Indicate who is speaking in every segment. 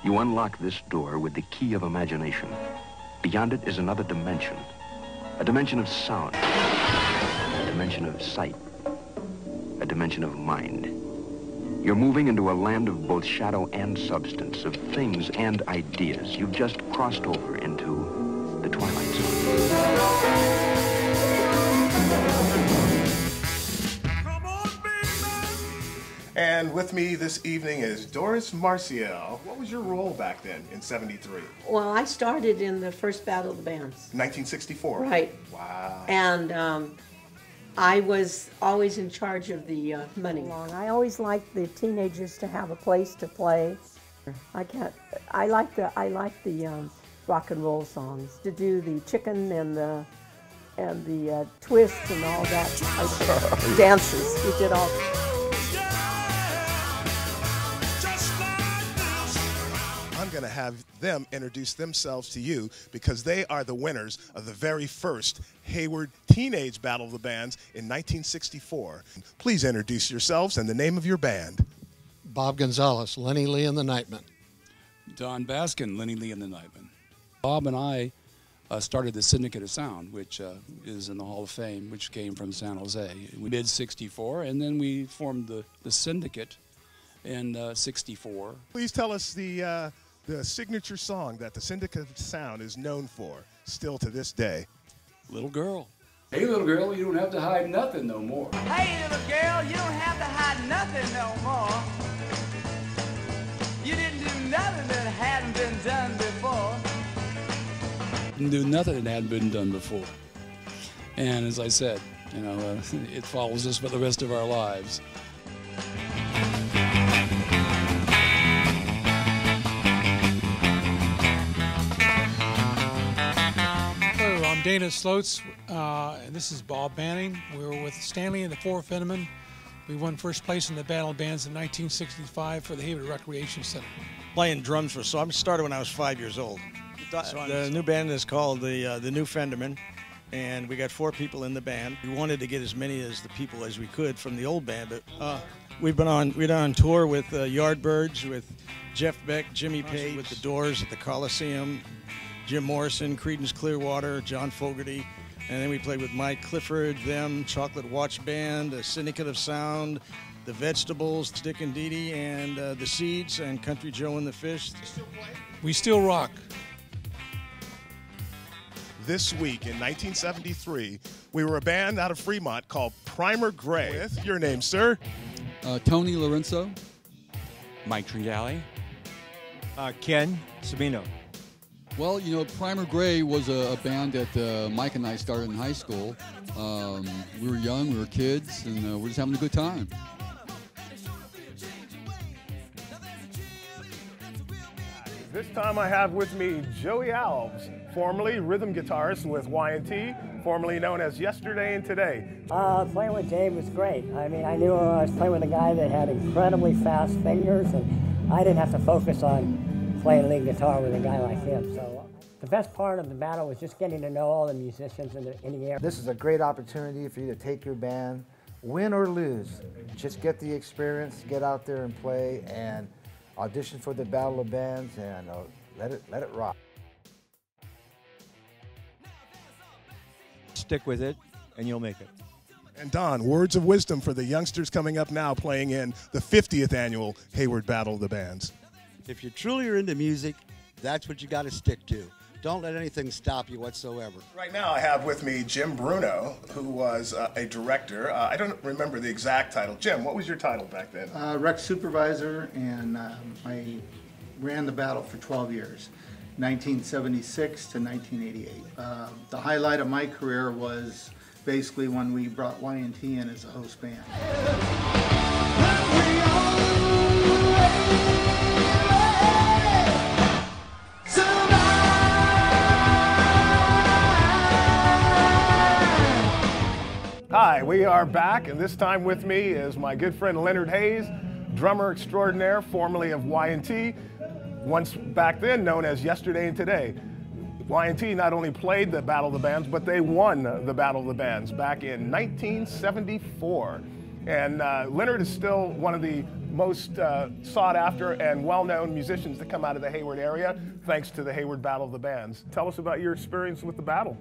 Speaker 1: You unlock this door with the key of imagination. Beyond it is another dimension. A dimension of sound. A dimension of sight. A dimension of mind. You're moving into a land of both shadow and substance, of things and ideas. You've just crossed over into the Twilight Zone.
Speaker 2: And with me this evening is Doris Marcial. What was your role back then in '73?
Speaker 3: Well, I started in the first Battle of the Bands.
Speaker 2: 1964?
Speaker 3: Right.
Speaker 2: Wow.
Speaker 3: And I was always in charge of the money.
Speaker 4: I always liked the teenagers to have a place to play. I like the rock and roll songs. To do the chicken and the twist and all that dances. We did all.
Speaker 2: I'm going to have them introduce themselves to you because they are the winners of the very first Hayward Teenage Battle of the Bands in 1964. Please introduce yourselves and the name of your band.
Speaker 5: Bob Gonzalez, Lenny Lee and the Nightmen.
Speaker 6: Don Baskin, Lenny Lee and the Nightmen. Bob and I started the Syndicate of Sound, which is in the Hall of Fame, which came from San Jose. Mid-'64, and then we formed the Syndicate in '64.
Speaker 2: Please tell us the signature song that the Syndicate of Sound is known for, still to this day.
Speaker 6: Little Girl. Hey, little girl, you don't have to hide nothing no more.
Speaker 7: Hey, little girl, you don't have to hide nothing no more. You didn't do nothing that hadn't been done before.
Speaker 6: Didn't do nothing that hadn't been done before. And as I said, you know, it follows us for the rest of our lives.
Speaker 8: I'm Dana Sloats, and this is Bob Banning. We were with Stanley and the Four Fenneman. We won first place in the Battle of Bands in 1965 for the Hayward Recreation Center.
Speaker 9: Playing drums so I started when I was 5 years old. The new band is called the New Fenderman, and we got 4 people in the band. We wanted to get as many as the people as we could from the old band, but we've been on tour with Yardbirds, with Jeff Beck, Jimmy Page, with the Doors at the Coliseum, Jim Morrison, Creedence Clearwater, John Fogerty, and then we played with Mike Clifford, them, Chocolate Watch Band, the Syndicate of Sound, the Vegetables, Dick and Dee Dee, and the Seeds, and Country Joe and the Fish.
Speaker 8: We still rock.
Speaker 2: This week in 1973, we were a band out of Fremont called Primer Gray. With your name, sir?
Speaker 10: Tony Lorenzo.
Speaker 11: Mike Tringali.
Speaker 12: Ken Sabino.
Speaker 10: Well, you know, Primer Gray was a band that Mike and I started in high school. We were young, we were kids, and we're just having a good time.
Speaker 2: This time I have with me Joey Alves, formerly rhythm guitarist with Y&T, formerly known as Yesterday and Today.
Speaker 13: Playing with Dave was great. I mean, I knew I was playing with a guy that had incredibly fast fingers, and I didn't have to focus on playing lead guitar with a guy like him. So the best part of the battle was just getting to know all the musicians in the area.
Speaker 14: This is a great opportunity for you to take your band, win or lose. Just get the experience, get out there and play, and audition for the Battle of Bands, and let it rock.
Speaker 12: Stick with it, and you'll make it.
Speaker 2: And Don, words of wisdom for the youngsters coming up now playing in the 50th annual Hayward Battle of the Bands.
Speaker 15: If you truly are into music, that's what you got to stick to. Don't let anything stop you whatsoever.
Speaker 2: Right now I have with me Jim Bruno, who was a director. I don't remember the exact title. Jim, what was your title back then?
Speaker 16: Rec supervisor, and I ran the battle for 12 years, 1976 to 1988. The highlight of my career was basically when we brought Y&T in as a host band.
Speaker 2: Hi, we are back, and this time with me is my good friend Leonard Hayes, drummer extraordinaire, formerly of Y&T, once back then known as Yesterday and Today. Y&T not only played the Battle of the Bands, but they won the Battle of the Bands back in 1974. And Leonard is still one of the most sought after and well-known musicians that come out of the Hayward area, thanks to the Hayward Battle of the Bands. Tell us about your experience with the battle.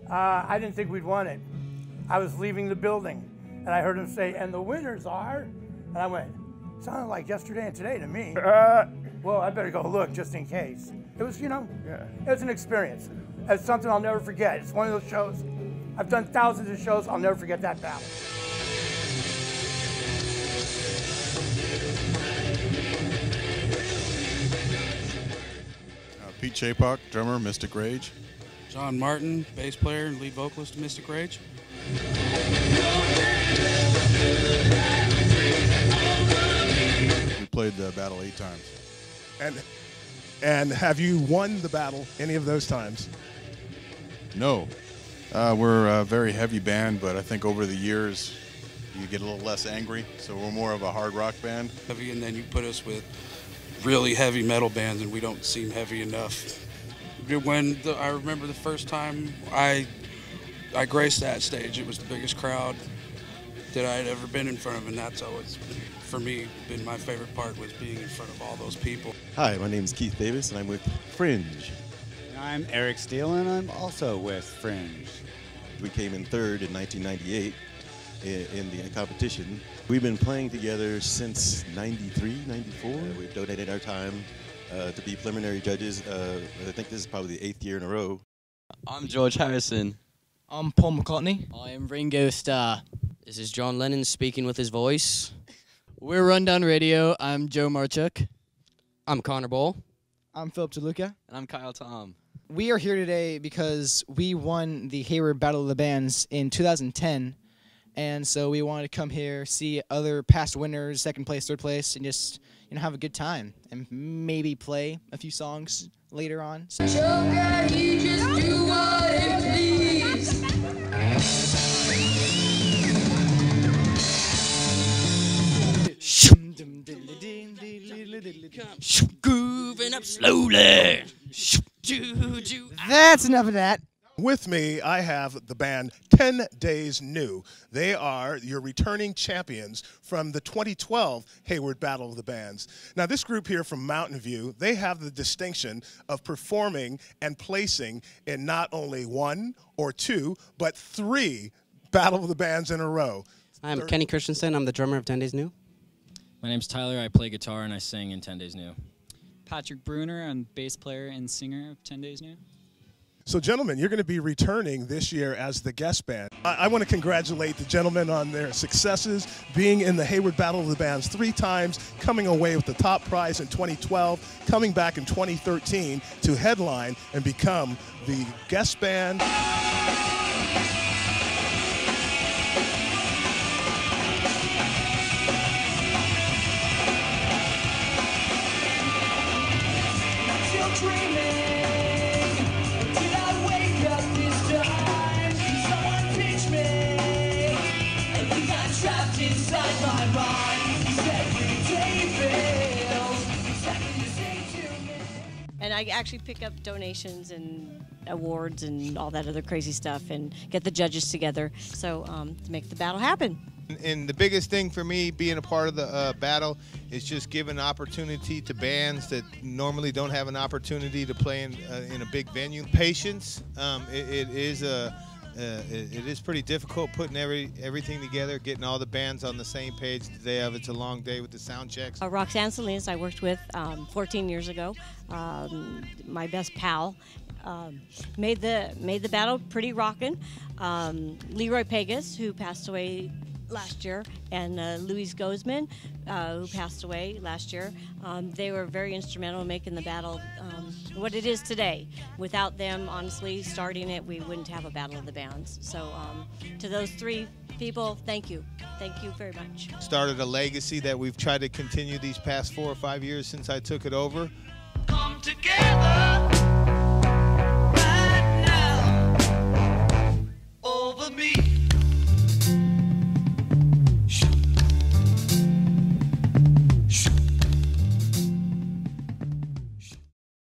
Speaker 17: I didn't think we'd won it. I was leaving the building, and I heard him say, "And the winners are," and I went, "Sounded like yesterday and today to me." Well, I better go look just in case. It was, it was an experience. It's something I'll never forget. It's one of those shows. I've done thousands of shows. I'll never forget that battle.
Speaker 18: Pete Chapok, drummer, Mystic Rage.
Speaker 6: John Martin, bass player and lead vocalist of Mystic Rage.
Speaker 18: We played the battle 8 times.
Speaker 2: And have you won the battle any of those times?
Speaker 18: No. We're a very heavy band, but I think over the years you get a little less angry, so we're more of a hard rock band.
Speaker 6: Heavy, and then you put us with really heavy metal bands, and we don't seem heavy enough. I remember the first time I graced that stage, it was the biggest crowd that I had ever been in front of, and that's always, for me, been my favorite part, was being in front of all those people.
Speaker 19: Hi, my name is Keith Davis, and I'm with Fringe.
Speaker 12: I'm Eric Steele, and I'm also with Fringe.
Speaker 19: We came in third in 1998 in the competition. We've been playing together since 93, 94. We've donated our time to be preliminary judges. I think this is probably the 8th year in a row.
Speaker 20: I'm George Harrison.
Speaker 21: I'm Paul McCartney.
Speaker 20: I am Ringo Starr. This is John Lennon speaking with his voice.
Speaker 21: We're Rundown Radio. I'm Joe Marchuk.
Speaker 20: I'm Connor Ball.
Speaker 21: I'm Philip DeLuca.
Speaker 20: And I'm Kyle Tom.
Speaker 21: We are here today because we won the Hayward Battle of the Bands in 2010. And so we wanted to come here, see other past winners, second place, third place, and just have a good time and maybe play a few songs later on. So.
Speaker 22: He just do what he please.
Speaker 20: Grooving up slowly.
Speaker 21: That's enough of that.
Speaker 2: With me, I have the band 10 Days New. They are your returning champions from the 2012 Hayward Battle of the Bands. Now, this group here from Mountain View, they have the distinction of performing and placing in not only 1 or 2, but 3 Battle of the Bands in a row.
Speaker 23: I'm Kenny Christensen. I'm the drummer of 10 Days New.
Speaker 24: My name's Tyler. I play guitar and I sing in 10 Days New.
Speaker 25: Patrick Bruner. I'm bass player and singer of 10 Days New.
Speaker 2: So, gentlemen, you're going to be returning this year as the guest band. I want to congratulate the gentlemen on their successes, being in the Hayward Battle of the Bands 3 times, coming away with the top prize in 2012, coming back in 2013 to headline and become the guest band.
Speaker 26: And I actually pick up donations and awards and all that other crazy stuff and get the judges together so to make the battle happen.
Speaker 27: And the biggest thing for me being a part of the battle is just giving opportunity to bands that normally don't have an opportunity to play in a big venue. Patience, it is pretty difficult putting everything together, getting all the bands on the same page the day of. It's a long day with the sound checks.
Speaker 26: Roxanne Salinas I worked with 14 years ago, my best pal. Made the battle pretty rockin'. Leroy Pegas, who passed away last year, and Louise Gozman, who passed away last year. They were very instrumental in making the battle what it is today. Without them, honestly, starting it, we wouldn't have a Battle of the Bands. So to those 3 people, thank you. Thank you very much.
Speaker 27: Started a legacy that we've tried to continue these past 4 or 5 years since I took it over.